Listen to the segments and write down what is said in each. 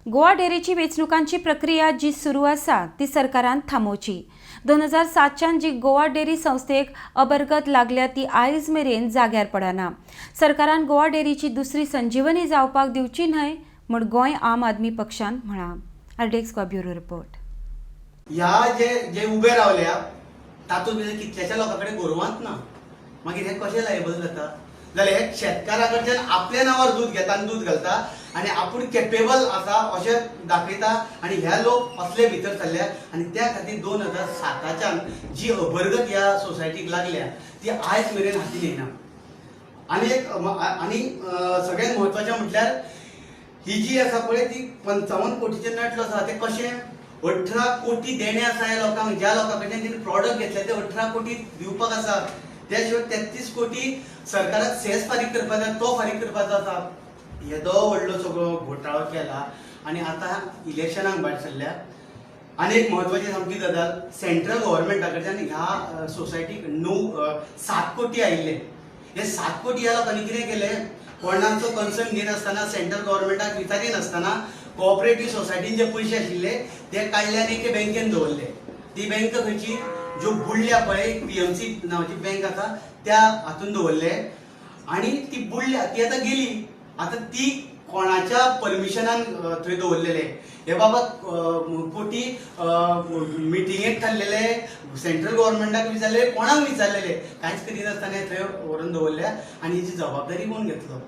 गोवा डेरीची वेंचणुकांची प्रक्रिया जी सुरू आसा ती सरकारान थांबोवची। 2007च्यान जी गोवा डेरी संस्थेक अबरगत लागल्या ती आयज मेरेन जाग्यार पडना। सरकारान गोवा डेरीची दुसरी संजीवनी जावपाक दिवची न्हय म्हूण गोंय आम आदमी पक्षान म्हळां। आरडेक्स ब्युरो रिपोर्ट। ह्या जे उबे रावल्या तातूंत कितल्याशा लोकां कडेन गोरवांच ना, मागीर हे कशें लायबल जाता? जाल्यार हे शेतकारा कडच्यान आपल्या नांवार दूध घेता आनी दूध घालता आनी आपूण केपेबल आसा अशें दाखयता आनी हे लोक असले भितर सरल्या आनी त्या खातीर 2007च्यान जी अबरगत ह्या सोसायटीक लागल्या ती आयज मेरेन हातीन येना। आनी सगळ्यांत म्हत्वाचें म्हटल्यार ही जी आसा पळय ती 55 कोटीचे नट लॉस आसा ते कशें 18 कोटी देणे आसा ह्या लोकांक, ज्या लोकां कडल्यान तिणें प्रॉडक्ट घेतले ते 18 कोटी दिवपाक आसा। त्या शिवाय 33 कोटी सरकाराक सेस फारीक करपाचो तो फारीक करपाचो आसा। येदो व्हडलो सगळो घोटाळो केला आनी आतां इलेक्शनाक भायर सरल्या। आनी एक म्हत्वाची सामकी गजाल, सेंट्रल गव्हर्मेंटा कडच्यान ह्या सोसायटीक 7 कोटी आयिल्ले। हे 7 कोटी ह्या लोकांनी कितें केलें? कोणाचो कन्सर्न घेनासतना, सेंट्रल गव्हर्मेंटाक विचारिनासतना कोऑपरेटिव्ह सोसायटीन जे पयशे आशिल्ले ते काडले आनी एके बँकेन दवरले। ती बँक खंयची? ज्यो बुडल्या पळय पीएमसी नांवाची बँक आसा त्या हातून दवरले आनी ती बुडल्या, ती आतां गेली। आतां ती कोणाच्या परमिशनान थंय दवरलेले? हे बाबा कोटी मिटिंगेक थारलेले, सेंट्रल गव्हर्मेंटाक विचारलेले, कोणाक विचारलेले? कांयच करिनासतना थंय व्हरून दवरल्या आनी हेची जबाबदारी कोण घेतलो?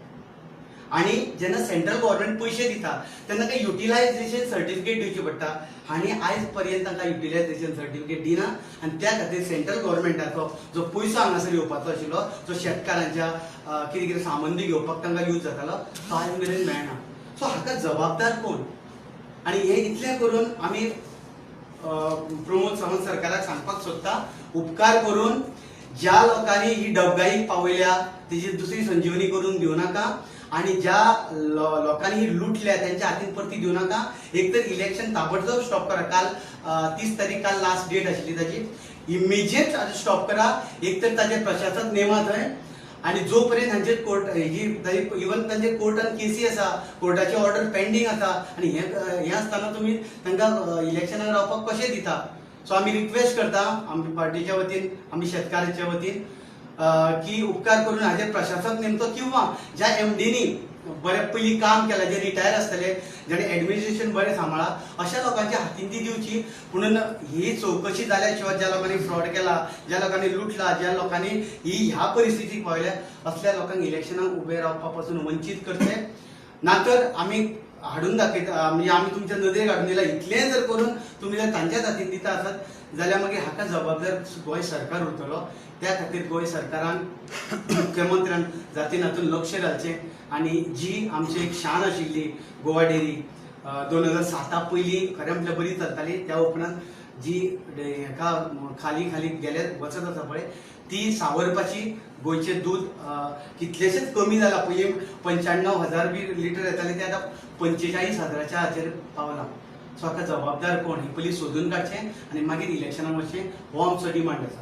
आनी जेन्ना सेंट्रल गव्हर्मेंट पयशे दिता तेन्ना ते युटिलायझेशन सर्टिफिकेट दिवची पडटा। आनी आयज पर्यंत तांकां युटिलायझेशन सर्टिफिकेट दिना आनी त्या खातीर सेंट्रल गव्हर्मेंटाचो जो पयसो हांगासर येवपाचो आशिल्लो, जो शेतकारांच्या कितें कितें सामान बी घेवपाक तांकां यूज जातालो, तो आयज मेरेन मेळना। सो हाका जबाबदार कोण? आनी हे इतलें करून आमी प्रमोद सावंत सरकाराक सांगपाक सोदता, उपकार करून ज्या लोकांनी ही डबघाई पावयल्या तेजी दुसरी संजीवनी करून दिवं नाका आनी ज्या लोकांनी ही लुटल्या त्यांच्या हातीन परती दिवं नाका। एक तर इलेक्शन ताबडतोब स्टॉप करा। काल 30 तारीख काल लास्ट डेट आशिल्ली ताची, इमिजिएट स्टॉप करा। एक तर ताचे प्रशासक नेमा थंय आनी जो पर्यंत हांचे कोर्ट इवन तांचे कोर्टान केसी आसा, कोर्टाची ऑर्डर पेंडिंग आसा आनी हे आसतना तुमी तांकां इलेक्शनाक रावपाक कशें दिता? सो आमी रिक्वेस्ट करता आमच्या पार्टीच्या वतीन, आमी शेतकारांच्या वतीन की उपकार करून हाजेर प्रशासक नेमतो किंवा ज्या एमडीनी बरे पयलीं काम केलां, जे रिटायर आसतले, जेणे एडमिनिस्ट्रेशन बरें सांबाळा, अशा लोकांच्या हातीन ती दिवची। म्हणून ही चौकशी जाल्या शिवाय ज्या लोकांनी फ्रॉड केला, ज्या लोकांनी लुटला, ज्या लोकांनी ह्या परिस्थितीक पावल्या, असल्या लोकांक इलेक्शनाक उबे रावपा पासून वंचीत करचे। नातर आमी हाडून दाखयता, म्हणजे आमी तुमच्या नदरेक हाडून दिला। इतलें जर करून तुमी जर तांच्याच हातीन दिता आसत जाल्यार मागीर हाका जबाबदार गोंय सरकार उरतलो। त्या खातीर गोंय सरकारान मुख्यमंत्र्यान जातीन हातून लक्ष घालचें आनी जी आमची एक शान आशिल्ली गोवा डेरी 2007 पयलीं खरें म्हटल्यार बरी चलताली, त्या उपरांत जी हेका खाली खाली गेले वचत आसा पळय ती सावरपाची। गोंयचें दूध कितलेशेच कमी जाला। पयलीं 95,000 बी लिटर येताले ते आतां 45,000च्या हाचेर पावला। सो हाका जबाबदार कोण? ही पयलीं सोदून काडचें आनी मागीर इलेक्शनाक वचचें, हो आमचो डिमांड आसा।